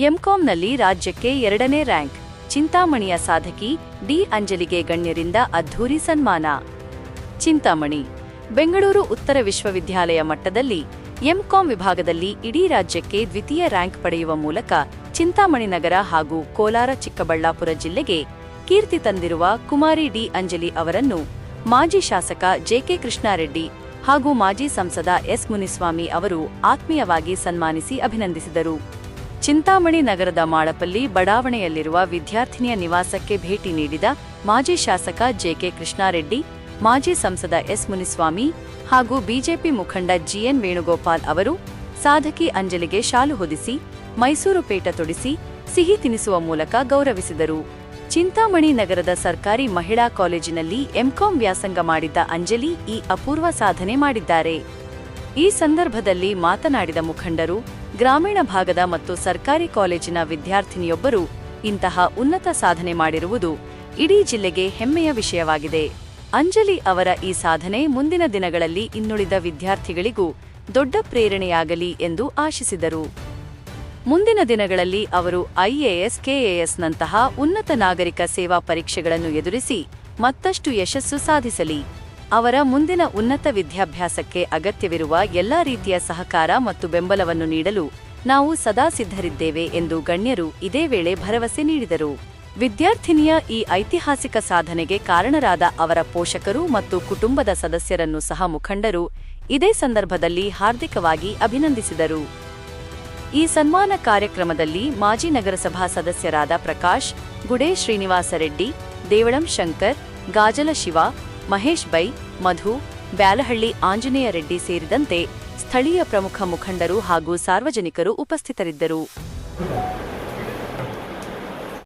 ಎಂಕಾಂನಲ್ಲಿ ರಾಜ್ಯಕ್ಕೆ 2ನೇ rank. ಚಿಂತಾಮಣಿಯ ಸಾಧಕಿ D ಅಂಜಲಿಗೆ ಗಣ್ಯರಿಂದ ಅದ್ಧೂರಿ ಸನ್ಮಾನ. ಚಿಂತಾಮಣಿ ಬೆಂಗಳೂರು ಉತ್ತರ ವಿಶ್ವವಿದ್ಯಾಲಯ ಮಟ್ಟದಲ್ಲಿ ಎಂಕಾಂ ವಿಭಾಗದಲ್ಲಿ ಇಡೀ ರಾಜ್ಯಕ್ಕೆ ದ್ವಿತೀಯ ರ್ಯಾಂಕ್ ಪಡೆಯುವ ಮೂಲಕ ಚಿಂತಾಮಣಿ ನಗರ ಹಾಗೂ ಕೋಲಾರ ಚಿಕ್ಕಬಳ್ಳಾಪುರ ಜಿಲ್ಲೆಗೆ ಕೀರ್ತಿ ತಂದಿರುವ ಕುಮಾರಿ ಡಿ ಅಂಜಲಿ ಅವರನ್ನು ಮಾಜಿ ಶಾಸಕ ಜೆಕೆ ಕೃಷ್ಣಾರೆಡ್ಡಿ ಹಾಗೂ ಮಾಜಿ ಸಂಸದ ಎಸ್ ಮುನಿಸ್ವಾಮಿ ಅವರು ಆತ್ಮೀಯವಾಗಿ ಸನ್ಮಾನಿಸಿ ಅಭಿನಂದಿಸಿದರು. ಚಿಂತಾಮಣಿ ನಗರದ ಮಾಳಪಲ್ಲಿ ಬಡಾವಣೆಯಲ್ಲಿರುವ ವಿದ್ಯಾರ್ಥಿನಿಯ ನಿವಾಸಕ್ಕೆ ಭೇಟಿ ನೀಡಿದ ಮಾಜಿ ಶಾಸಕ ಜೆಕೆ ಕೃಷ್ಣಾರೆಡ್ಡಿ, ಮಾಜಿ ಸಂಸದ ಎಸ್ ಮುನಿಸ್ವಾಮಿ ಹಾಗೂ ಬಿಜೆಪಿ ಮುಖಂಡ ಜಿಎನ್ ವೇಣುಗೋಪಾಲ್ ಅವರು ಸಾಧಕಿ ಅಂಜಲಿಗೆ ಶಾಲು ಹೊದಿಸಿ, ಮೈಸೂರು ಪೇಟ ತೊಡಿಸಿ, ಸಿಹಿ ತಿನಿಸುವ ಮೂಲಕ ಗೌರವಿಸಿದರು. ಚಿಂತಾಮಣಿ ನಗರದ ಸರ್ಕಾರಿ ಮಹಿಳಾ ಕಾಲೇಜಿನಲ್ಲಿ ಎಂಕಾಂ ವ್ಯಾಸಂಗ ಮಾಡಿದ್ದ ಅಂಜಲಿ ಈ ಅಪೂರ್ವ ಸಾಧನೆ ಮಾಡಿದ್ದಾರೆ. ಈ ಸಂದರ್ಭದಲ್ಲಿ ಮಾತನಾಡಿದ ಮುಖಂಡರು, ಗ್ರಾಮೀಣ ಭಾಗದ ಮತ್ತು ಸರ್ಕಾರಿ ಕಾಲೇಜಿನ ವಿದ್ಯಾರ್ಥಿನಿಯೊಬ್ಬರು ಇಂತಹ ಉನ್ನತ ಸಾಧನೆ ಮಾಡಿರುವುದು ಇಡೀ ಜಿಲ್ಲೆಗೆ ಹೆಮ್ಮೆಯ ವಿಷಯವಾಗಿದೆ. ಅಂಜಲಿ ಅವರ ಈ ಸಾಧನೆ ಮುಂದಿನ ದಿನಗಳಲ್ಲಿ ಇನ್ನುಳಿದ ವಿದ್ಯಾರ್ಥಿಗಳಿಗೂ ದೊಡ್ಡ ಪ್ರೇರಣೆಯಾಗಲಿ ಎಂದು ಆಶಿಸಿದರು. ಮುಂದಿನ ದಿನಗಳಲ್ಲಿ ಅವರು ಐಎಎಸ್, ಕೆಎಎಸ್ನಂತಹ ಉನ್ನತ ನಾಗರಿಕ ಸೇವಾ ಪರೀಕ್ಷೆಗಳನ್ನು ಎದುರಿಸಿ ಮತ್ತಷ್ಟು ಯಶಸ್ಸು ಸಾಧಿಸಲಿ. ಅವರ ಮುಂದಿನ ಉನ್ನತ ವಿದ್ಯಾಭ್ಯಾಸಕ್ಕೆ ಅಗತ್ಯವಿರುವ ಎಲ್ಲಾ ರೀತಿಯ ಸಹಕಾರ ಮತ್ತು ಬೆಂಬಲವನ್ನು ನೀಡಲು ನಾವು ಸದಾ ಸಿದ್ಧರಿದ್ದೇವೆ ಎಂದು ಗಣ್ಯರು ಇದೇ ವೇಳೆ ಭರವಸೆ ನೀಡಿದರು. ವಿದ್ಯಾರ್ಥಿನಿಯ ಈ ಐತಿಹಾಸಿಕ ಸಾಧನೆಗೆ ಕಾರಣರಾದ ಅವರ ಪೋಷಕರು ಮತ್ತು ಕುಟುಂಬದ ಸದಸ್ಯರನ್ನು ಸಹ ಮುಖಂಡರು ಇದೇ ಸಂದರ್ಭದಲ್ಲಿ ಹಾರ್ದಿಕವಾಗಿ ಅಭಿನಂದಿಸಿದರು. ಈ ಸನ್ಮಾನ ಕಾರ್ಯಕ್ರಮದಲ್ಲಿ ಮಾಜಿ ನಗರಸಭಾ ಸದಸ್ಯರಾದ ಪ್ರಕಾಶ್, ಗುಡೆ ಶ್ರೀನಿವಾಸ ರೆಡ್ಡಿ, ದೇವಳಂ ಶಂಕರ್, ಗಾಜಲ ಶಿವ, ಮಹೇಶ್ ಬೈ, ಮಧು, ಬ್ಯಾಲಹಳ್ಳಿ ಆಂಜನೇಯ ರೆಡ್ಡಿ ಸೇರಿದಂತೆ ಸ್ಥಳೀಯ ಪ್ರಮುಖ ಮುಖಂಡರು ಹಾಗೂ ಸಾರ್ವಜನಿಕರು ಉಪಸ್ಥಿತರಿದ್ದರು.